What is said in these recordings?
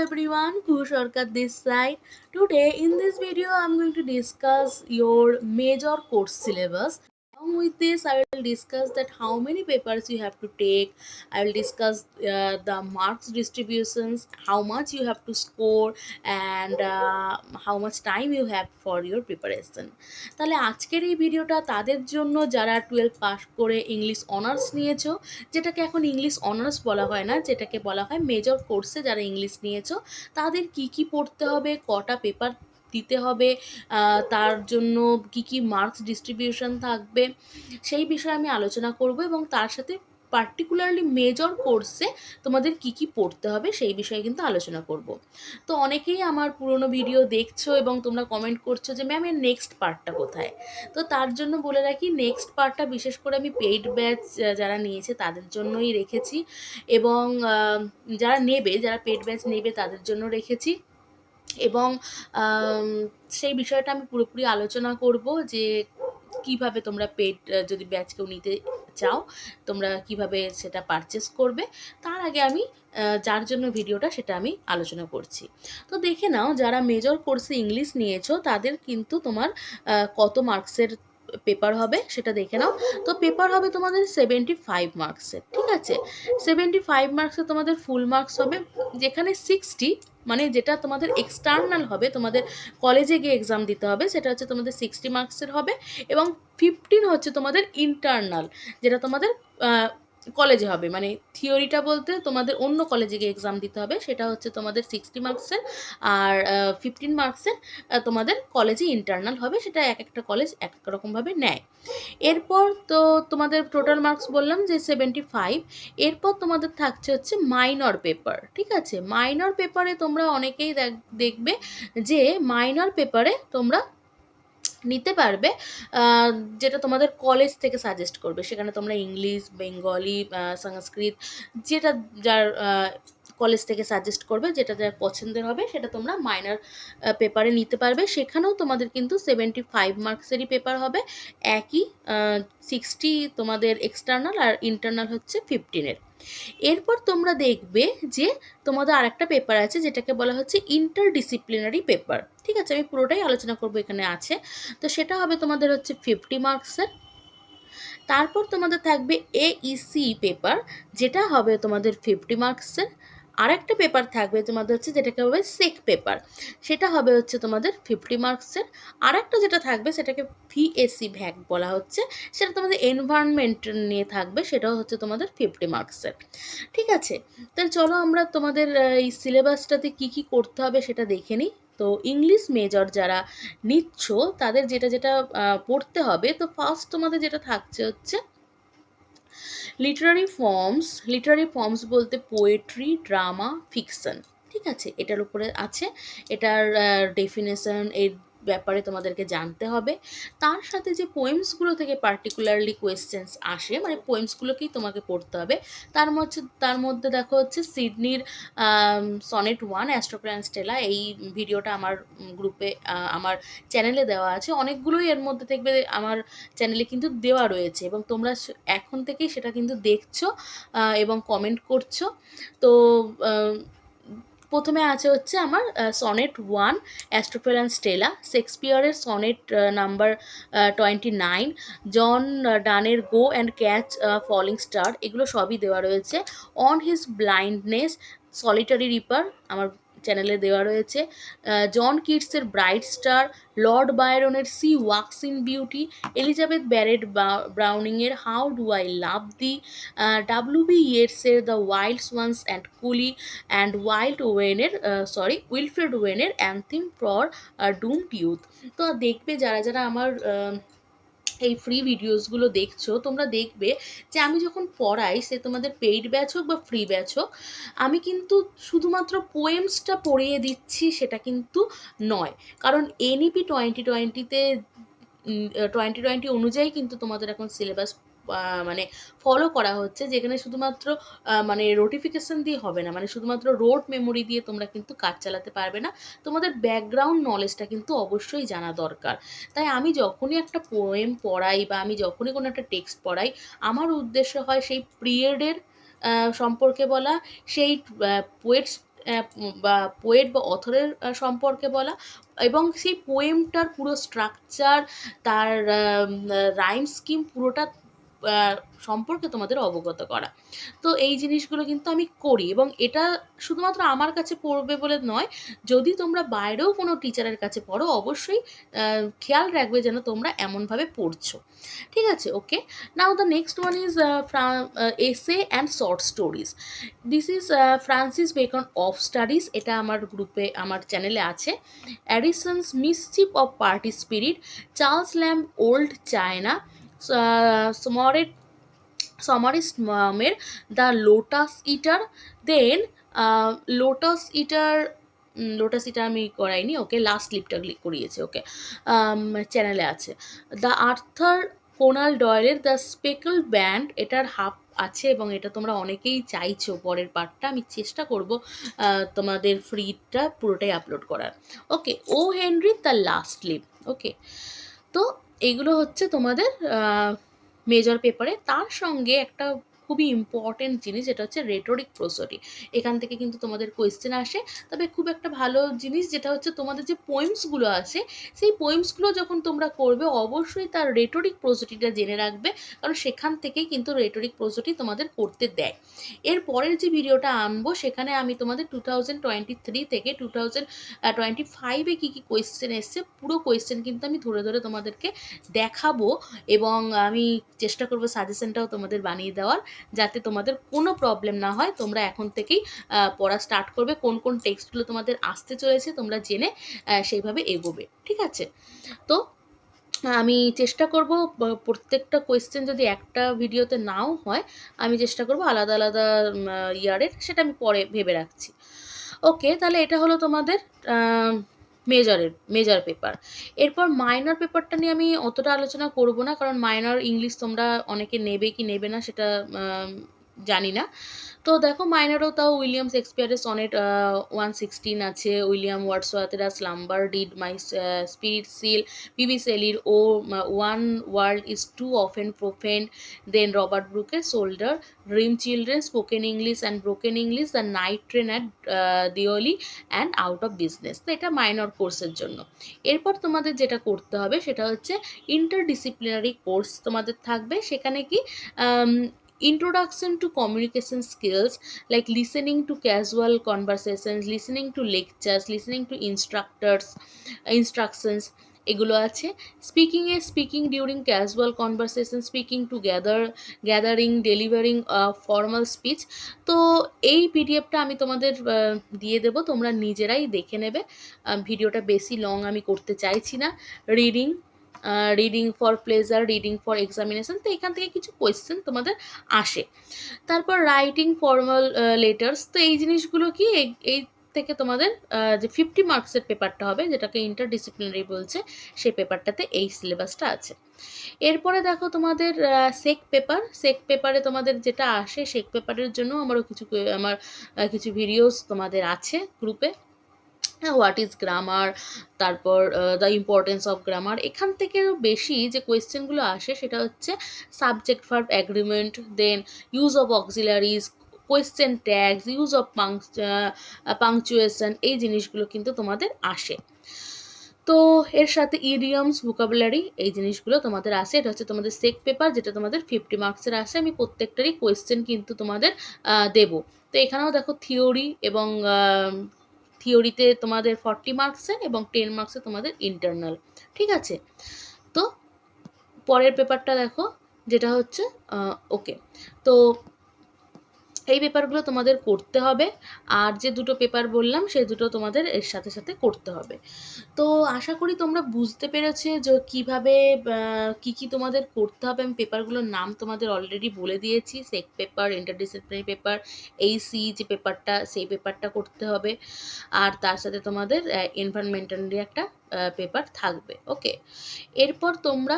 everyone, Kush Sarkar this side. Today in this video I'm going to discuss your major course syllabus. Along with this I will discuss that how many papers you have to take. I will discuss the marks distributions, how much you have to score, and how much time you have for your preparation. তাহলে আজকের এই ভিডিওটা তাদের জন্য যারা 12 pass করে English honours নিয়েছো, যেটাকে এখন ইংলিশ অনার্স বলা হয় না, যেটাকে বলা হয় মেজর কোর্সে যারা ইংলিশ নিয়েছো তাদের কি কি পড়তে হবে, কটা পেপার দিতে হবে, তার জন্য কি কি মার্কস ডিস্ট্রিবিউশন থাকবে, সেই বিষয়ে আমি আলোচনা করব এবং তার সাথে পার্টিকুলারলি মেজর কোর্সে তোমাদের কি কি পড়তে হবে সেই বিষয়ে কিন্তু আলোচনা করব। তো অনেকেই আমার পুরনো ভিডিও দেখছো এবং তোমরা কমেন্ট করছো যে ম্যাম এর নেক্সট পার্টটা কোথায়। তো তার জন্য বলে রাখি, নেক্সট পার্টটা বিশেষ করে আমি পেইড ব্যাচ যারা নিয়েছে তাদের জন্যই রেখেছি এবং যারা নেবে, যারা পেইড ব্যাচ নেবে তাদের জন্য রেখেছি এবং সেই বিষয়টা আমি পুরোপুরি আলোচনা করব যে কিভাবে তোমরা পেড যদি ব্যাচ কেউ নিতে চাও তোমরা কিভাবে সেটা পারচেস করবে। তার আগে আমি যার জন্য ভিডিওটা সেটা আমি আলোচনা করছি। তো দেখে নাও, যারা মেজর কোর্সে ইংলিশ নিয়েছো তাদের কিন্তু তোমার কত মার্কসের পেপার হবে সেটা দেখে নাও। তো পেপার হবে তোমাদের 75 মার্কসের, ঠিক আছে। 75 মার্কসে তোমাদের ফুল মার্কস হবে, যেখানে 60 মানে যেটা তোমাদের এক্সটার্নাল হবে, তোমাদের কলেজে গিয়ে এক্সাম দিতে হবে, সেটা হচ্ছে তোমাদের 60 মার্কসের হবে এবং 15 হচ্ছে তোমাদের ইন্টারনাল, যেটা তোমাদের কলেজে হবে, মানে থিওরিটা বলতে তোমাদের অন্য কলেজে গিয়ে এক্সাম দিতে হবে, সেটা হচ্ছে তোমাদের 60 মার্কসের। আর 15 মার্কসের তোমাদের কলেজে ইন্টারনাল হবে, সেটা এক একটা কলেজ এক এক রকমভাবে নেয়। এরপর তো তোমাদের টোটাল মার্কস বললাম যে 75। এরপর তোমাদের থাকছে হচ্ছে মাইনর পেপার, ঠিক আছে। মাইনর পেপারে তোমরা অনেকেই দেখবে যে মাইনর পেপারে তোমরা নিতে পারবে যেটা তোমাদের কলেজ থেকে সাজেস্ট করবে, সেখানে তোমরা ইংলিশ, বেঙ্গলি, সংস্কৃত, যেটা যার কলেজ থেকে সাজেস্ট করবে, যেটা যার পছন্দের হবে সেটা তোমরা মাইনর পেপারে নিতে পারবে। সেখানেও তোমাদের কিন্তু 75 মার্কসেরই পেপার হবে, একই 60 তোমাদের এক্সটার্নাল আর ইন্টারনাল হচ্ছে 15-এর। এরপর তোমরা দেখবে যে তোমাদের আরেকটা পেপার আছে যেটাকে বলা হচ্ছে ইন্টারডিসিপ্লিনারি পেপার, ঠিক আছে। আমি পুরোটাই আলোচনা করব, এখানে আছে। তো সেটা হবে তোমাদের হচ্ছে 50 মার্কসের। তারপর তোমাদের থাকবে এইসি পেপার, যেটা হবে তোমাদের 50 মার্কসের। আরেকটা পেপার থাকবে তোমাদের হচ্ছে যেটাকে হবে সেক পেপার, সেটা হবে হচ্ছে তোমাদের 50 মার্কসের। আরেকটা যেটা থাকবে সেটাকে ভিএসি ভ্যাক বলা হচ্ছে, সেটা তোমাদের এনভায়রনমেন্ট নিয়ে থাকবে, সেটাও হচ্ছে তোমাদের 50 মার্কসের, ঠিক আছে। তাহলে চলো আমরা তোমাদের এই সিলেবাসটাতে কি কি করতে হবে সেটা দেখে নিই। তো ইংলিশ মেজর যারা নিচ্ছ তাদের যেটা যেটা পড়তে হবে, তো ফার্স্ট তোমাদের যেটা থাকছে হচ্ছে লিটারারি ফর্মস বলতে পোয়েট্রি, ড্রামা, ফিকশন, ঠিক আছে, এটার উপরে আছে। এটার ডেফিনেশন এর ব্যাপারে তোমাদেরকে জানতে হবে। তার সাথে যে পোয়েমসগুলো থেকে পার্টিকুলারলি কোয়েশ্চেন্স আসে, মানে পোয়েমসগুলোকেই তোমাকে পড়তে হবে। তার মধ্যে দেখো হচ্ছে সিডনির সনেট 1 অ্যাস্ট্রোপ্লে অ্যান্ড স্টেলা, এই ভিডিওটা আমার গ্রুপে আমার চ্যানেলে দেওয়া আছে। অনেকগুলোই এর মধ্যে দেখবে আমার চ্যানেলে কিন্তু দেওয়া রয়েছে এবং তোমরা এখন থেকেই সেটা কিন্তু দেখছো এবং কমেন্ট করছো। তো প্রথমে আছে হচ্ছে আমার সনেট 1 অ্যাস্ট্রোফেল অ্যান্ড স্টেলা, শেক্সপিয়ারের সনেট নাম্বার 29, জন ডানের go and catch falling star, এগুলো সবই দেওয়া রয়েছে। On his blindness, solitary reaper আমার চ্যানেলে দেওয়া রয়েছে। জন কিটসের ব্রাইট স্টার, লর্ড বায়রনের she walks in beauty, Elizabeth Barrett ব্রাউনিংয়ের how do I love thee, W B. ইয়েটসের the wild swans and Coole, and Wilfred ওয়েনের অ্যান্থেম ফর ডুমড ইউথ। তো দেখবে যারা যারা আমার এই ফ্রি ভিডিওসগুলো দেখছো, তোমরা দেখবে যে আমি যখন পড়াই, সে তোমাদের পেইড ব্যাচ হোক বা ফ্রি ব্যাচ হোক, আমি কিন্তু শুধুমাত্র পোয়েমসটা পড়িয়ে দিচ্ছি সেটা কিন্তু নয়। কারণ এনইপি 2020-তে 2020 অনুযায়ী কিন্তু তোমাদের এখন সিলেবাস মানে ফলো করা হচ্ছে, যেখানে শুধুমাত্র মানে নোটিফিকেশান দিয়ে হবে না, মানে শুধুমাত্র রোড মেমোরি দিয়ে তোমরা কিন্তু কাজ চালাতে পারবে না, তোমাদের ব্যাকগ্রাউন্ড নলেজটা কিন্তু অবশ্যই জানা দরকার। তাই আমি যখনই একটা পোয়েম পড়াই বা আমি যখনই কোনো একটা টেক্সট পড়াই, আমার উদ্দেশ্য হয় সেই পিরিয়ডের সম্পর্কে বলা, সেই পোয়েটস বা পোয়েট বা অথরের সম্পর্কে বলা, এবং সেই পোয়েমটার পুরো স্ট্রাকচার, তার রাইম স্কিম পুরোটা সম্পর্কে তোমাদের অবগত করা। তো এই জিনিসগুলো কিন্তু আমি করি, এবং এটা শুধুমাত্র আমার কাছে পড়বে বলে নয়, যদি তোমরা বাইরেও কোনো টিচারের কাছে পড়ো অবশ্যই খেয়াল রাখবে যেন তোমরা এমনভাবে পড়ছো। ঠিক আছে, okay. Now the next one is essay and short stories. This is Francis Bacon of studies, এটা আমার গ্রুপে আমার চ্যানেলে আছে। Addison's mischief of party spirit, Charles Lamb old China, স্মরেট সমারিস্ট মামের the lotus eater, then lotus eater আমি করাইনি, ওকে, লাস্ট ক্লিপটা ক্লিক করিয়েছে, ওকে, চ্যানেলে আছে। দ্য আর্থার কোনাল ডয়েলের দ্য স্পেকল ব্যান্ড, এটার হাফ আছে এবং এটা তোমরা অনেকেই চাইছো পরের পার্টটা, আমি চেষ্টা করব তোমাদের ফ্রিটা পুরোটাই আপলোড করার। ওকে, ও হেনরি দ্য লাস্ট লিভ। ওকে, তো এইগুলো হচ্ছে তোমাদের মেজর পেপারে। তার সঙ্গে একটা খুবই ইম্পর্টেন্ট জিনিস, যেটা হচ্ছে রেটোরিক প্রোসোডি। এখান থেকে কিন্তু তোমাদের কোয়েশ্চেন আসে, তবে খুব একটা ভালো জিনিস যেটা হচ্ছে তোমাদের যে পোয়েমসগুলো আছে, সেই পোয়েমসগুলো যখন তোমরা করবে অবশ্যই তার রেটোরিক প্রোসোডিটা জেনে রাখবে, কারণ সেখান থেকেই কিন্তু রেটোরিক প্রোসোডি তোমাদের করতে দেয়। এর পরের যে ভিডিওটা আনবো সেখানে আমি তোমাদের 2023 থেকে 2025-এ কী কী কোয়েশ্চেন এসছে পুরো কোয়েশ্চেন কিন্তু আমি ধরে ধরে তোমাদেরকে দেখাবো, এবং আমি চেষ্টা করবো সাজেশনটাও তোমাদের বানিয়ে দেওয়ার, যাতে তোমাদের কোনো প্রবলেম না হয়। তোমরা এখন থেকেই পড়া স্টার্ট করবে, কোন কোন টেক্সটগুলো তোমাদের আসতে চলেছে তোমরা জেনে সেইভাবে এগোবে। ঠিক আছে, তো আমি চেষ্টা করব প্রত্যেকটা কোয়েশ্চেন যদি একটা ভিডিওতে নাও হয়, আমি চেষ্টা করব আলাদা আলাদা ইয়ারের, সেটা আমি পরে ভেবে রাখছি। ওকে, তাহলে এটা হলো তোমাদের মেজর পেপার। এরপর মাইনর পেপারটা নিয়ে আমি অতটা আলোচনা করব না, কারণ মাইনর ইংলিশ তোমরা অনেকে নেবে কি নেবে না সেটা জানি না। তো দেখো মাইনরও তাও উইলিয়াম শেক্সপিয়ারের সনেট 116 আছে, উইলিয়াম ওয়ার্ডসওয়ার্থের slumber did my spirit seal, PB শেলির ও one world is too often profaned, then Robert ব্রুকের soldier, dream children, spoken English and broken English, the night train at Deoli and out of business. তো এটা minor কোর্সের জন্য। এরপর তোমাদের যেটা করতে হবে সেটা হচ্ছে ইন্টারডিসিপ্লিনারি কোর্স তোমাদের থাকবে। সেখানে কি introduction to communication skills like listening to casual conversations, listening to lectures, listening to instructions, এগুলো আছে। Speaking during casual conversation, speaking two gathering, delivering formal speech. তো এই পিডিএফটা আমি তোমাদের দিয়ে দেবো, তোমরা নিজেরাই দেখে নেবে। ভিডিওটা বেশি লং আমি করতে চাইছি না। Reading for pleasure, reading for examination, তো এখান থেকে কিছু কোয়েশ্চেন তোমাদের আসে। তারপর রাইটিং ফর্মাল লেটার্স, তো এই জিনিসগুলো কি এই থেকে তোমাদের যে 50 মার্কসের পেপারটা হবে, যেটাকে ইন্টারডিসিপ্লিনারি বলছে, সেই পেপারটাতে এই সিলেবাসটা আছে। এরপরে দেখো তোমাদের সেক পেপারে তোমাদের যেটা আসে, সেক পেপারের জন্য আমার কিছু ভিডিওস তোমাদের আছে গ্রুপে। হোয়াট ইজ গ্রামার, তারপর দ্য ইম্পর্টেন্স অফ গ্রামার। এখান থেকেও বেশি যে কোয়েশ্চেনগুলো আসে সেটা হচ্ছে subject verb agreement, then use of auxiliaries, question tags, use of punctuation, এই জিনিসগুলো কিন্তু তোমাদের আসে। তো এর সাথে ইডিয়মস, ভোকাবুলারি, এই জিনিসগুলো তোমাদের আসে। এটা হচ্ছে তোমাদের সেক পেপার, যেটা তোমাদের 50 মার্কসের আসে। আমি প্রত্যেকটারই কোয়েশ্চেন কিন্তু তোমাদের দেবো। তো এখানেও দেখো থিওরি, এবং থিওরিতে তোমাদের 40 মার্কসের এবং 10 মার্কসের তোমাদের ইন্টারনাল। ঠিক আছে, তো পরের পেপারটা দেখো, যেটা হচ্ছে ওকে, তো এই পেপারগুলো তোমাদের করতে হবে, আর যে দুটো পেপার বললাম সেই দুটো তোমাদের এর সাথে সাথে করতে হবে। তো আশা করি তোমরা বুঝতে পেরেছে যে কীভাবে কী কী তোমাদের করতে হবে। আমি পেপারগুলোর নাম তোমাদের অলরেডি বলে দিয়েছি, সেক পেপার, ইন্টারডিসিপ্লিনারি পেপার, যে পেপারটা, সেই পেপারটা করতে হবে, আর তার সাথে তোমাদের এনভায়রনমেন্টালি একটা পেপার থাকবে। ওকে, এরপর তোমরা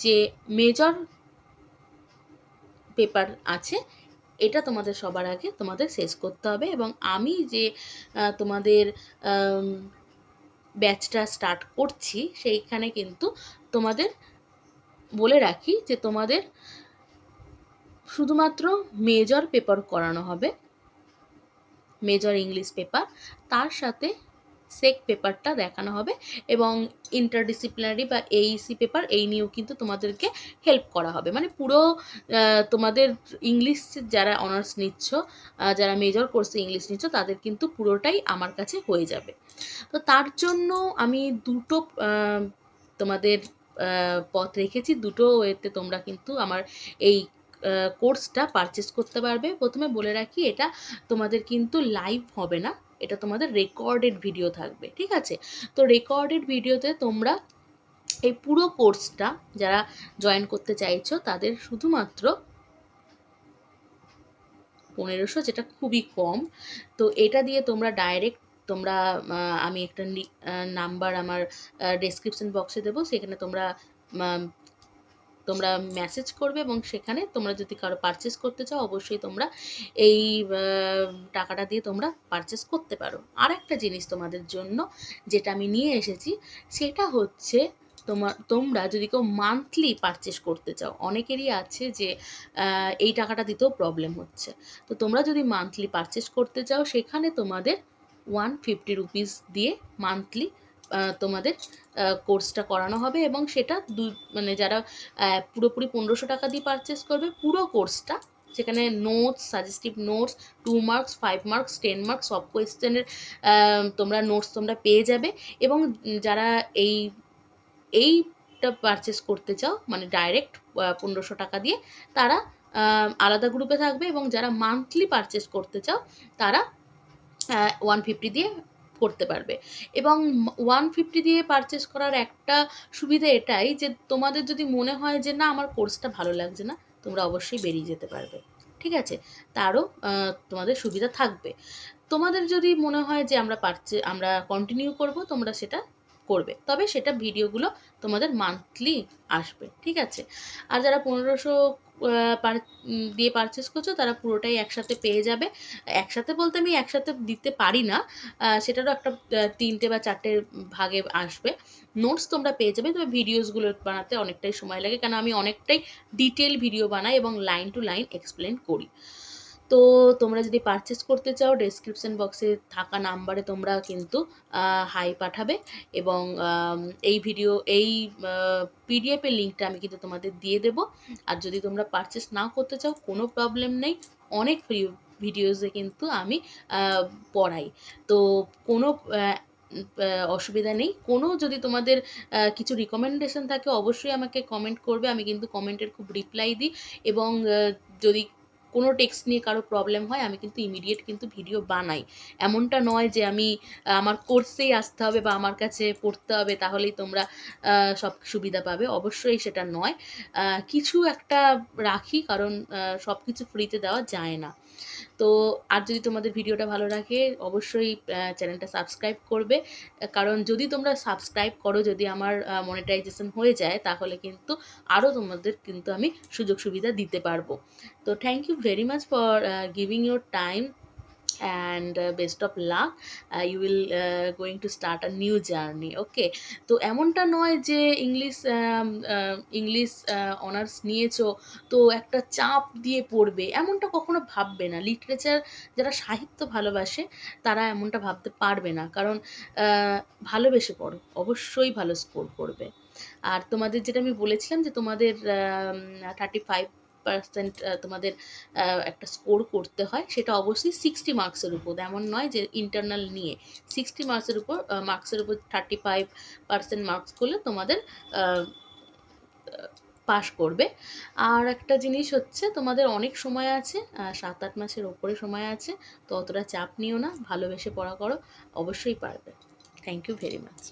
যে মেজর পেপার আছে এটা তোমাদের সবার আগে তোমাদের শেষ করতে হবে, এবং আমি যে তোমাদের ব্যাচটা স্টার্ট করছি সেইখানে কিন্তু তোমাদের বলে রাখি যে তোমাদের শুধুমাত্র মেজর পেপার করানো হবে, মেজর ইংলিশ পেপার, তার সাথে সেক পেপারটা দেখানো হবে এবং ইন্টারডিসিপ্লিনারি বা এইসি পেপার এই নিয়েও কিন্তু তোমাদেরকে হেল্প করা হবে। মানে পুরো তোমাদের ইংলিশ যারা অনার্স নিচ্ছ, যারা মেজর কোর্সে ইংলিশ নিচ্ছ, তাদের কিন্তু পুরোটাই আমার কাছে হয়ে যাবে। তো তার জন্য আমি দুটো তোমাদের পথ রেখেছি, দুটো ওয়েতে তোমরা কিন্তু আমার এই কোর্সটা পারচেস করতে পারবে। প্রথমে বলে রাখি, এটা তোমাদের কিন্তু লাইভ হবে না, এটা তোমাদের রেকর্ডেড ভিডিও থাকবে, ঠিক আছে? তো রেকর্ডেড ভিডিওতে তোমরা এই পুরো কোর্সটা যারা জয়েন করতে চাইছো তাদের শুধুমাত্র 1500, যেটা খুবই কম। তো এটা দিয়ে তোমরা ডাইরেক্ট তোমরা আমি একটা নাম্বার আমার ডেসক্রিপশন বক্সে দেবো, সেখানে তোমরা মেসেজ করবে এবং সেখানে তোমরা যদি কারো পারচেস করতে চাও অবশ্যই তোমরা এই টাকাটা দিয়ে তোমরা পারচেস করতে পারো। আর একটা জিনিস তোমাদের জন্য যেটা আমি নিয়ে এসেছি, সেটা হচ্ছে তোমরা যদি কেউ মান্থলি পারচেস করতে চাও, অনেকেরই আছে যে এই টাকাটা দিতেও প্রবলেম হচ্ছে। তো তোমরা যদি মান্থলি পারচেস করতে চাও, সেখানে তোমাদের 150 রুপিস দিয়ে মান্থলি তোমাদের কোর্সটা করানো হবে এবং সেটা মানে যারা পুরোপুরি 1500 টাকা দিয়ে পারচেস করবে পুরো কোর্সটা, সেখানে notes, suggestive notes, 2 marks, 5 marks, 10 marks সব কোয়েশ্চেনের তোমরা নোটস তোমরা পেয়ে যাবে। এবং যারা এইটা পারচেস করতে চাও মানে ডাইরেক্ট 1500 টাকা দিয়ে, তারা আলাদা গ্রুপে থাকবে এবং যারা মান্থলি পারচেস করতে চাও তারা 150 দিয়ে করতে পারবে। এবং 150 দিয়ে পারচেস করার একটা সুবিধা এটাই যে তোমাদের যদি মনে হয় যে না আমার কোর্সটা ভালো লাগছে না, তোমরা অবশ্যই বেরিয়ে যেতে পারবে, ঠিক আছে? তারও তোমাদের সুবিধা থাকবে। তোমাদের যদি মনে হয় যে আমরা কন্টিনিউ করব, তোমরা সেটা করবে, তবে সেটা ভিডিওগুলো তোমাদের মান্থলি আসবে, ঠিক আছে? আর যারা 1500 দিয়ে পারচেস করছো তারা পুরোটাই একসাথে পেয়ে যাবে। একসাথে বলতে আমি একসাথে দিতে পারি না, সেটারও একটা 3টে বা 4টে ভাগে আসবে। নোটস তোমরা পেয়ে যাবে, তবে ভিডিওসগুলো বানাতে অনেকটাই সময় লাগে, কারণ আমি অনেকটাই ডিটেল ভিডিও বানাই এবং লাইন টু লাইন এক্সপ্লেন করি। তো তোমরা যদি পারচেস করতে চাও, ডেসক্রিপশন বক্সে থাকা নাম্বারে তোমরা কিন্তু হাই পাঠাবে এবং এই পিডিএফের লিঙ্কটা আমি কিন্তু তোমাদের দিয়ে দেবো। আর যদি তোমরা পারচেস না করতে চাও, কোনো প্রবলেম নেই, অনেক ফ্রি ভিডিওসে কিন্তু আমি পড়াই। তো কোনো অসুবিধা নেই। কোনো যদি তোমাদের কিছু রিকমেন্ডেশন থাকে অবশ্যই আমাকে কমেন্ট করবে, আমি কিন্তু কমেন্টের খুব রিপ্লাই দিই। এবং যদি কোনো টেক্সট নিয়ে কারো প্রবলেম হয় আমি কিন্তু ইমিডিয়েট কিন্তু ভিডিও বানাই। এমনটা নয় যে আমি আমার কোর্সেই আসতে হবে বা আমার কাছে পড়তে হবে তাহলেই তোমরা সব সুবিধা পাবে, অবশ্যই সেটা নয়। কিছু একটা রাখি, কারণ সব কিছু ফ্রিতে দেওয়া যায় না। তো আর যদি তোমাদের ভিডিওটা ভালো লাগে অবশ্যই চ্যানেলটা সাবস্ক্রাইব করবে, কারণ যদি তোমরা সাবস্ক্রাইব করো, যদি আমার মনিটাইজেশন হয়ে যায়, তাহলে কিন্তু আরও তোমাদের কিন্তু আমি সুযোগ সুবিধা দিতে পারবো। তো thank you very much for giving your time and best of luck. You will going to start a new journey, okay? তো এমনটা নয় যে ইংলিশ অনার্স নিয়েছো তো একটা চাপ দিয়ে পড়বে, এমনটা কখনো ভাববে না। লিটারেচার যারা সাহিত্য ভালোবাসে তারা এমনটা ভাবতে পারবে না, কারণ ভালোবেসে পড়ো, অবশ্যই ভালো স্কোর করবে। আর তোমাদের যেটা আমি বলেছিলাম যে তোমাদের 35% তোমাদের একটা স্কোর করতে হয়, সেটা অবশ্যই 60 মার্কসের উপর, এমন নয় যে ইন্টারনাল নিয়ে 60 মার্কসের উপর 35% মার্কস করলে তোমাদের পাস করবে। আর একটা জিনিস হচ্ছে তোমাদের অনেক সময় আছে, 7-8 মাসের ওপরে সময় আছে, তো অতটা চাপ নিও না, ভালোবেসে পড়া করো, অবশ্যই পারবে। Thank you very much.